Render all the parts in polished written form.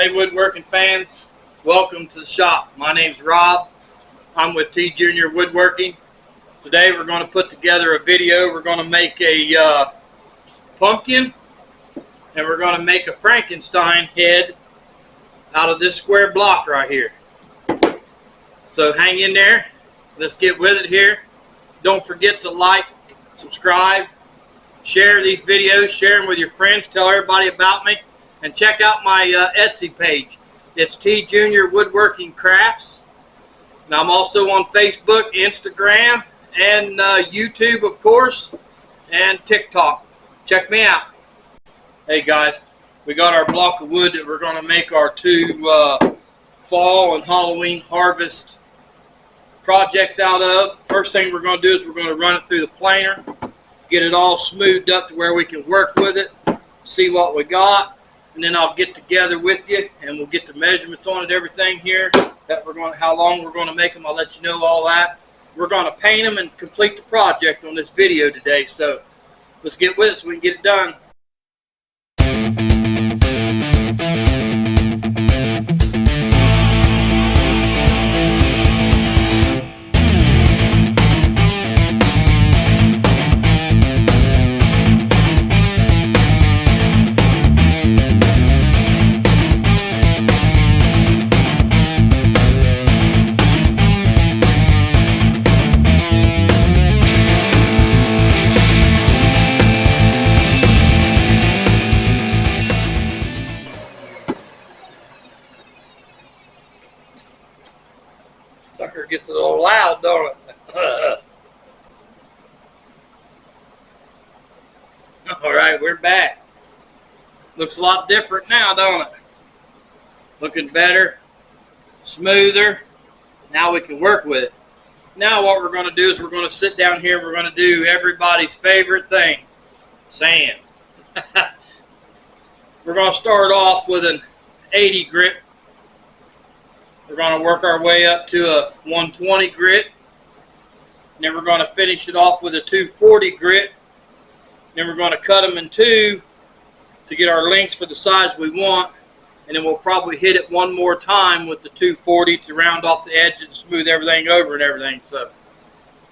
Hey woodworking fans, welcome to the shop. My name's Rob. I'm with T.Jr.Woodworking. Today we're going to put together a video. We're going to make a pumpkin, and we're going to make a Frankenstein head out of this square block right here. So hang in there. Let's get with it here. Don't forget to like, subscribe, share these videos, share them with your friends, tell everybody about me. And check out my Etsy page. It's T.Jr.Woodworking Crafts. And I'm also on Facebook, Instagram, and YouTube, of course, and TikTok. Check me out. Hey guys, we got our block of wood that we're going to make our two fall and Halloween harvest projects out of. First thing we're going to do is we're going to run it through the planer, get it all smoothed up to where we can work with it, see what we got. And then I'll get together with you and we'll get the measurements on it, everything here, that we're going to, how long we're going to make them. I'll let you know all that. We're going to paint them and complete the project on this video today. So let's get with it so we can get it done. Sucker gets a little loud, don't it? Alright, we're back. Looks a lot different now, don't it? Looking better, smoother. Now we can work with it. Now what we're going to do is we're going to sit down here and we're going to do everybody's favorite thing, sand. We're going to start off with an 80 grit. We're going to work our way up to a 120 grit. And then we're going to finish it off with a 240 grit. Then we're going to cut them in two to get our lengths for the size we want. And then we'll probably hit it one more time with the 240 to round off the edges and smooth everything over and everything. So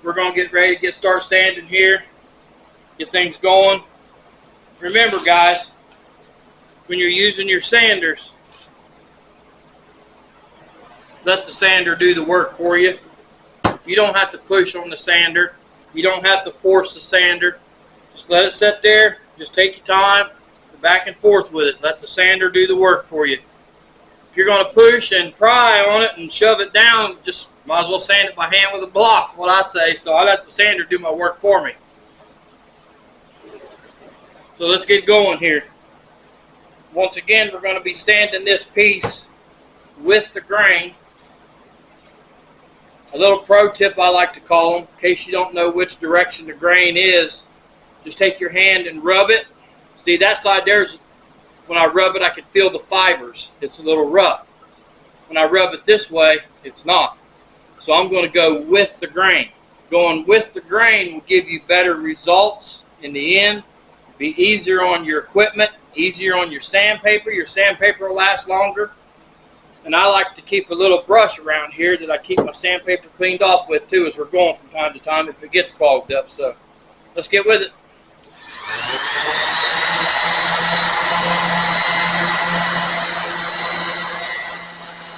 we're going to get ready to start sanding here, get things going. Remember guys, when you're using your sanders, let the sander do the work for you. You don't have to push on the sander. You don't have to force the sander. Just let it sit there. Just take your time. Go back and forth with it. Let the sander do the work for you. If you're going to push and pry on it and shove it down, just might as well sand it by hand with a block. That's what I say. So I let the sander do my work for me. So let's get going here. Once again, we're going to be sanding this piece with the grain. A little pro tip I like to call them, in case you don't know which direction the grain is, just take your hand and rub it. See that side there's, when I rub it I can feel the fibers. It's a little rough. When I rub it this way, it's not. So I'm going to go with the grain. Going with the grain will give you better results in the end. Be easier on your equipment, easier on your sandpaper. Your sandpaper will last longer. And I like to keep a little brush around here that I keep my sandpaper cleaned off with too as we're going from time to time if it gets clogged up. So let's get with it.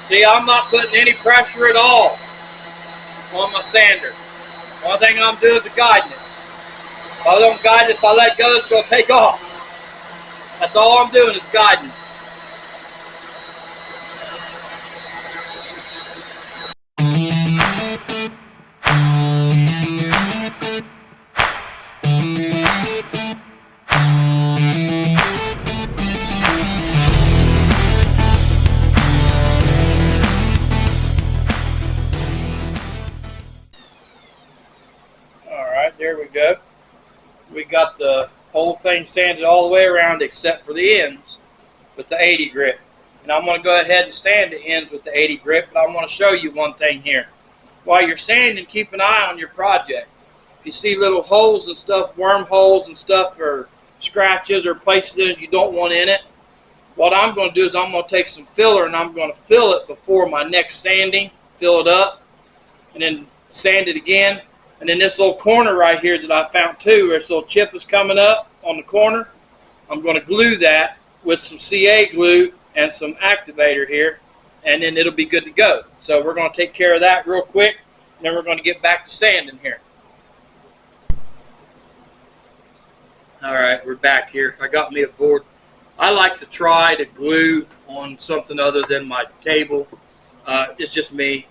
See, I'm not putting any pressure at all on my sander. The only thing I'm doing is guiding it. If I don't guide it, if I let go, it's going to take off. That's all I'm doing is guiding it. There we go. We got the whole thing sanded all the way around except for the ends with the 80 grit. And I'm going to go ahead and sand the ends with the 80 grit, but I want to show you one thing here. While you're sanding, keep an eye on your project. If you see little holes and stuff, wormholes and stuff, or scratches or places in it you don't want in it, what I'm going to do is I'm going to take some filler and I'm going to fill it before my next sanding, fill it up, and then sand it again. And then this little corner right here that I found too, where this little chip is coming up on the corner, I'm going to glue that with some CA glue and some activator here, and then it'll be good to go. So we're going to take care of that real quick, and then we're going to get back to sanding here. Alright, we're back here. I got me a board. I like to try to glue on something other than my table. It's just me.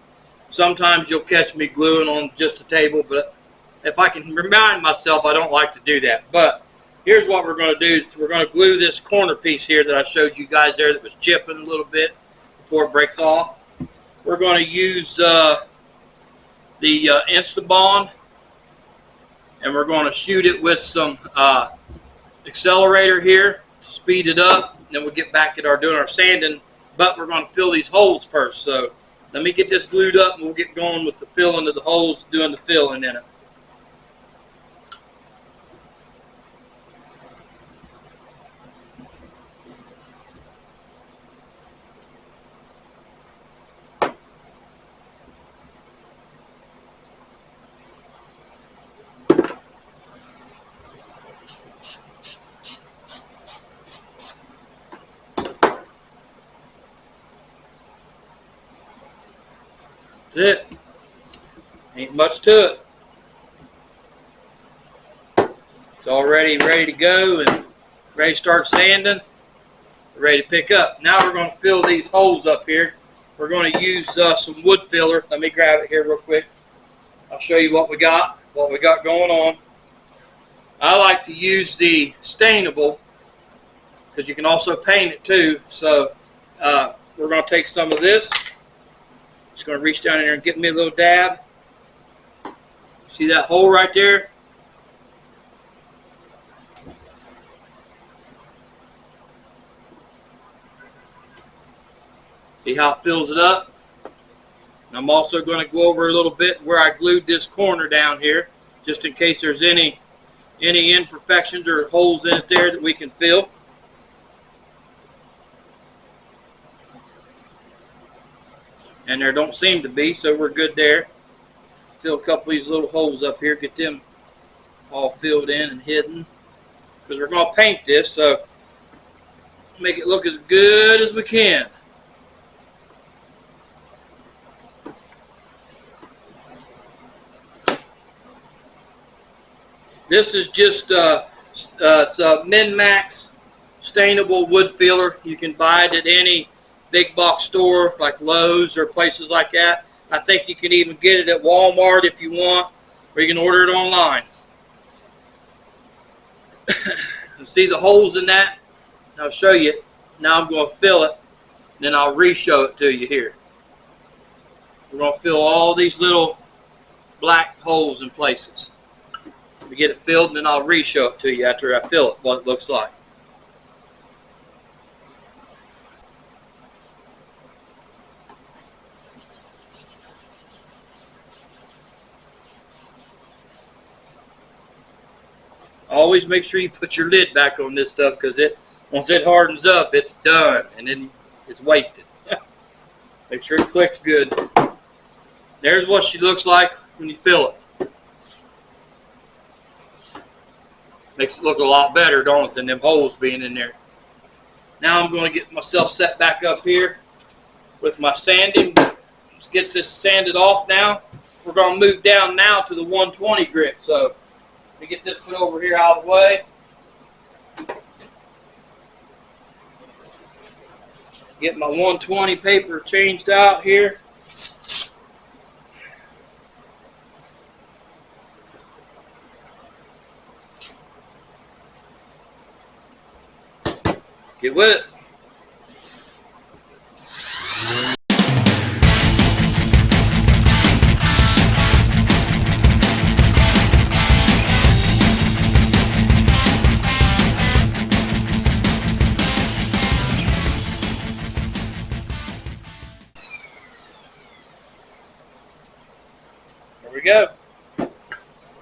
Sometimes you'll catch me gluing on just a table, but if I can remind myself, I don't like to do that. But here's what we're going to do. We're going to glue this corner piece here that I showed you guys there that was chipping a little bit before it breaks off. We're going to use the Instabond, and we're going to shoot it with some accelerator here to speed it up, and then we'll get back at doing our sanding, but we're going to fill these holes first. So let me get this glued up and we'll get going with the filling of the holes, doing the filling in it. That's it. Ain't much to it. It's already ready to go and ready to start sanding. Ready to pick up. Now we're going to fill these holes up here. We're going to use some wood filler. Let me grab it here real quick. I'll show you what we got going on. I like to use the stainable because you can also paint it too. So we're going to take some of this. Just going to reach down in there and get me a little dab. See that hole right there? See how it fills it up? And I'm also going to go over a little bit where I glued this corner down here, just in case there's any imperfections or holes in it there that we can fill. And there don't seem to be, so we're good there. Fill a couple of these little holes up here, get them all filled in and hidden. Because we're going to paint this, so make it look as good as we can. This is just it's a Min-Max stainable wood filler. You can buy it at any big box store like Lowe's or places like that. I think you can even get it at Walmart if you want, or you can order it online. See the holes in that? I'll show you. Now I'm going to fill it, and then I'll re-show it to you here. We're going to fill all these little black holes in places. We get it filled, and then I'll re-show it to you after I fill it, what it looks like. Always make sure you put your lid back on this stuff, because once it hardens up, it's done, and then it's wasted. Make sure it clicks good. There's what she looks like when you fill it. Makes it look a lot better, don't it, than them holes being in there. Now I'm going to get myself set back up here with my sanding. Get this sanded off now. We're going to move down now to the 120 grit. So let me get this put over here out of the way. Get my 120 paper changed out here. Get with it. There we go.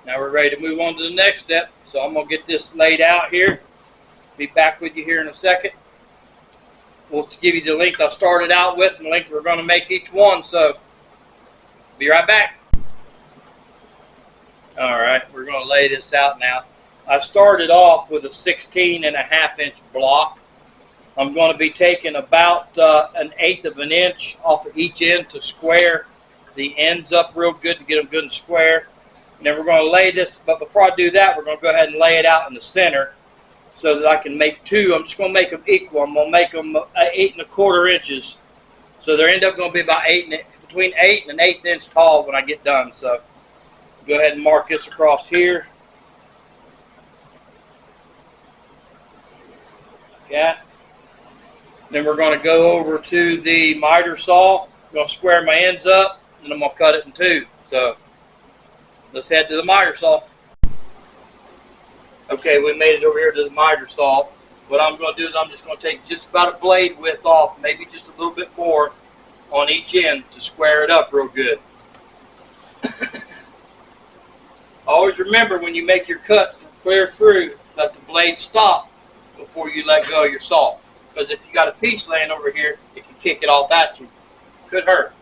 Now we're ready to move on to the next step. So I'm going to get this laid out here. Be back with you here in a second. we'll give you the length I started out with and the length we're going to make each one. So, be right back. Alright, we're going to lay this out now. I started off with a 16.5-inch block. I'm going to be taking about 1/8 of an inch off of each end to square the ends up real good to get them good and square. And then we're going to lay this, but before I do that, we're going to go ahead and lay it out in the center so that I can make two. I'm just going to make them equal. I'm going to make them 8¼ inches. So they end up going to be about between 8 and 1/8 inch tall when I get done. So go ahead and mark this across here. Okay. Then we're going to go over to the miter saw. I'm going to square my ends up, and I'm going to cut it in two. So let's head to the miter saw. Okay, we made it over here to the miter saw. What I'm going to do is I'm just going to take just about a blade width off, maybe just a little bit more on each end to square it up real good. Always remember when you make your cut clear through, let the blade stop before you let go of your saw. Because if you got a piece laying over here, it can kick it off at you. Could hurt.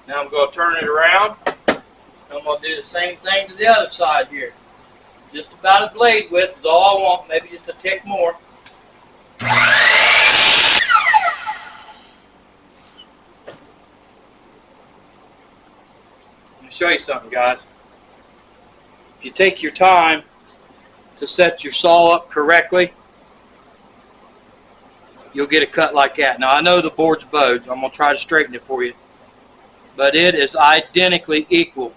Now I'm going to turn it around. I'm going to do the same thing to the other side here. Just about a blade width is all I want, maybe just a tick more. Let me show you something, guys. If you take your time to set your saw up correctly, you'll get a cut like that. Now I know the board's bowed, so I'm going to try to straighten it for you. But it is identically equal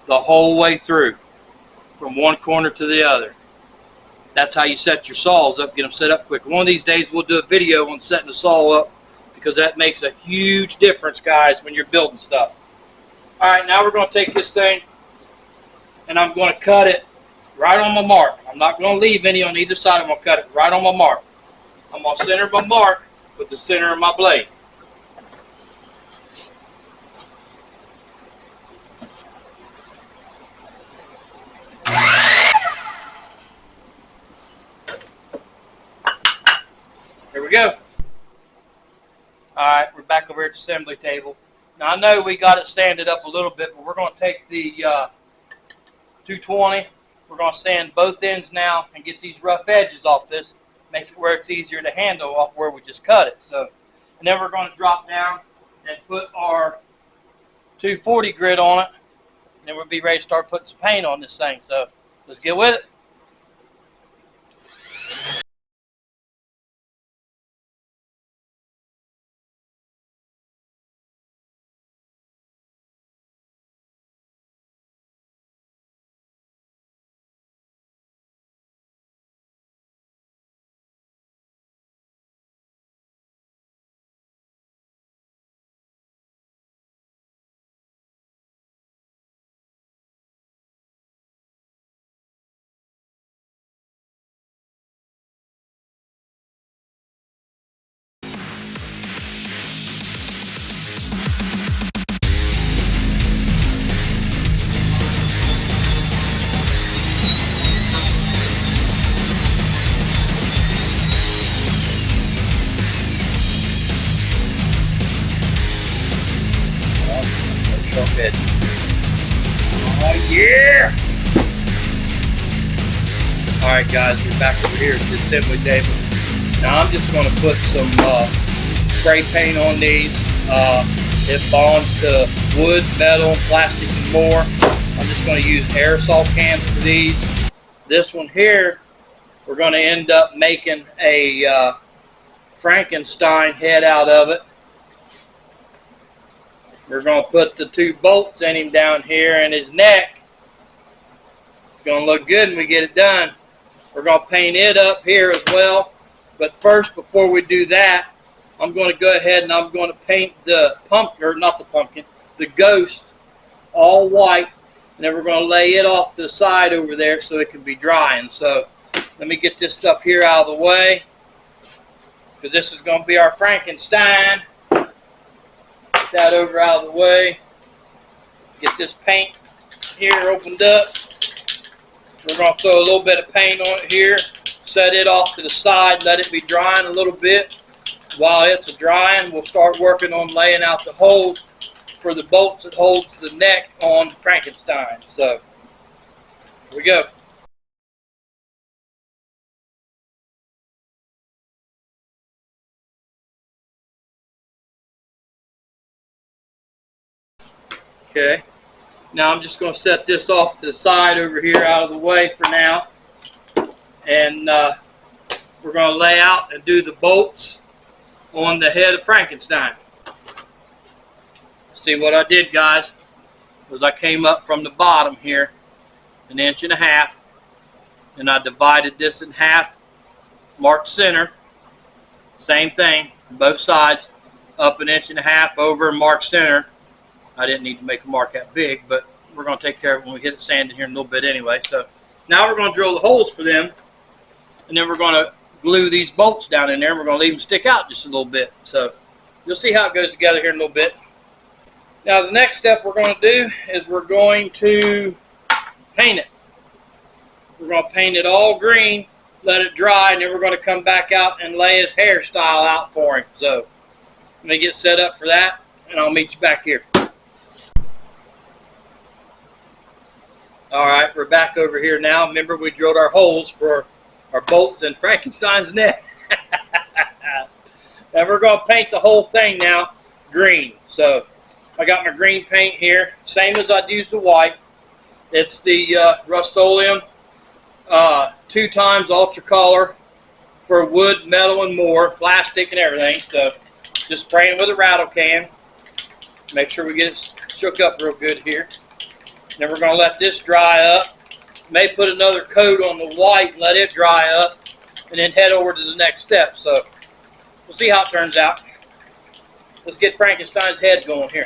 the whole way through, from one corner to the other. That's how you set your saws up, get them set up quick. One of these days we'll do a video on setting the saw up, because that makes a huge difference, guys, when you're building stuff. Alright, now we're going to take this thing and I'm going to cut it right on my mark. I'm not going to leave any on either side. I'm going to cut it right on my mark. I'm going to center my mark with the center of my blade. Here we go. Alright, we're back over here at the assembly table. Now I know we got it sanded up a little bit, but we're going to take the 220. We're going to sand both ends now and get these rough edges off this, make it where it's easier to handle off where we just cut it. So, and then we're going to drop down and put our 240 grit on it, and then we'll be ready to start putting some paint on this thing. So let's get with it. Bit. Oh yeah! Alright guys, we're back over here at the assembly table. Now I'm just going to put some spray paint on these. It bonds to wood, metal, plastic and more. I'm just going to use aerosol cans for these. This one here, we're going to end up making a Frankenstein head out of it. We're going to put the 2 bolts in him down here in his neck. It's going to look good when we get it done. We're going to paint it up here as well. But first, before we do that, I'm going to go ahead and I'm going to paint the pumpkin, or not the pumpkin, the ghost all white. And then we're going to lay it off to the side over there so it can be drying. So let me get this stuff here out of the way, because this is going to be our Frankenstein. get that over out of the way. Get this paint here opened up. We're going to throw a little bit of paint on it here. Set it off to the side. Let it be drying a little bit. While it's drying, we'll start working on laying out the holes for the bolts that holds the neck on Frankenstein. So, here we go. Okay. Now I'm just going to set this off to the side over here out of the way for now. And we're going to lay out and do the bolts on the head of Frankenstein. See what I did, guys, was I came up from the bottom here 1.5 inches, and I divided this in half, marked center, same thing on both sides, up 1.5 inches over and mark center. I didn't need to make a mark that big, but we're going to take care of it when we hit it sanded here in a little bit anyway. So now we're going to drill the holes for them, and then we're going to glue these bolts down in there, and we're going to leave them stick out just a little bit. So you'll see how it goes together here in a little bit. Now the next step we're going to do is we're going to paint it. We're going to paint it all green, let it dry, and then we're going to come back out and lay his hairstyle out for him. So let me get set up for that, and I'll meet you back here. Alright, we're back over here now. Remember, we drilled our holes for our bolts in Frankenstein's neck. And we're going to paint the whole thing now green. So I got my green paint here, same as I'd use the white. It's the Rust-Oleum 2x Ultra Color for wood, metal, and more, plastic and everything. So just spraying with a rattle can. Make sure we get it shook up real good here. Then we're going to let this dry up. May put another coat on the white and let it dry up, and then head over to the next step. So we'll see how it turns out. Let's get Frankenstein's head going here.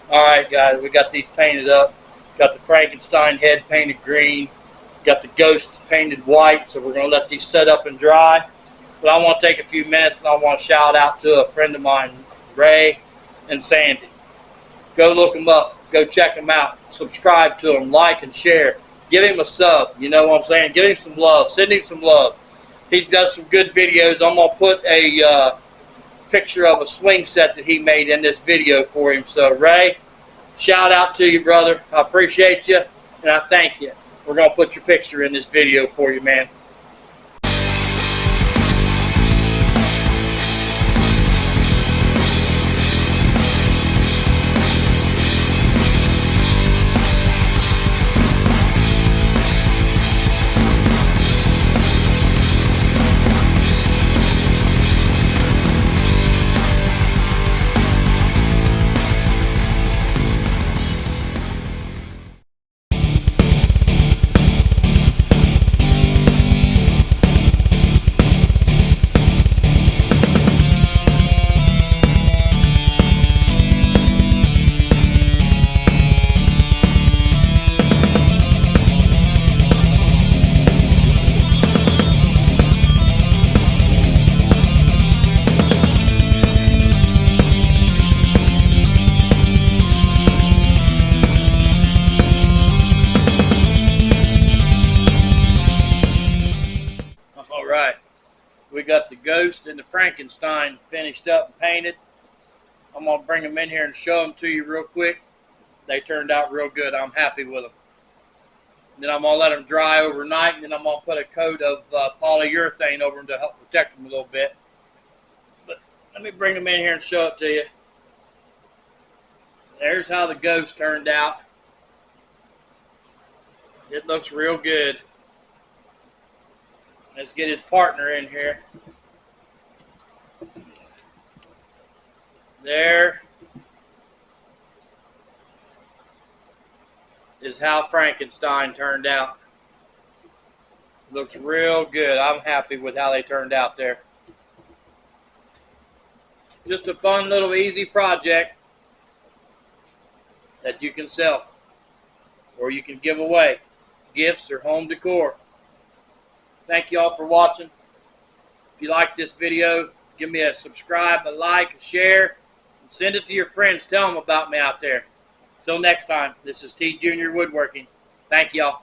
Alright guys, we got these painted up. Got the Frankenstein head painted green. Got the ghosts painted white, so we're going to let these set up and dry. But I want to take a few minutes and I want to shout out to a friend of mine, Ray and Sandy. Go look them up. Go check them out. Subscribe to them. Like and share. Give him a sub. You know what I'm saying? Give him some love. Send him some love. He's done some good videos. I'm going to put a picture of a swing set that he made in this video for him. So, Ray, shout out to you, brother. I appreciate you and I thank you. We're going to put your picture in this video for you, man. We got the ghost and the Frankenstein finished up and painted. I'm going to bring them in here and show them to you real quick. They turned out real good. I'm happy with them. And then I'm going to let them dry overnight, and then I'm going to put a coat of polyurethane over them to help protect them a little bit. But let me bring them in here and show it to you. There's how the ghost turned out. It looks real good. Let's get his partner in here. There is how Frankenstein turned out. Looks real good. I'm happy with how they turned out there. Just a fun little easy project that you can sell. or you can give away gifts or home decor. Thank you all for watching. If you like this video, give me a subscribe, a like, a share, and send it to your friends. Tell them about me out there. Till next time, this is T.Jr. Woodworking. Thank y'all.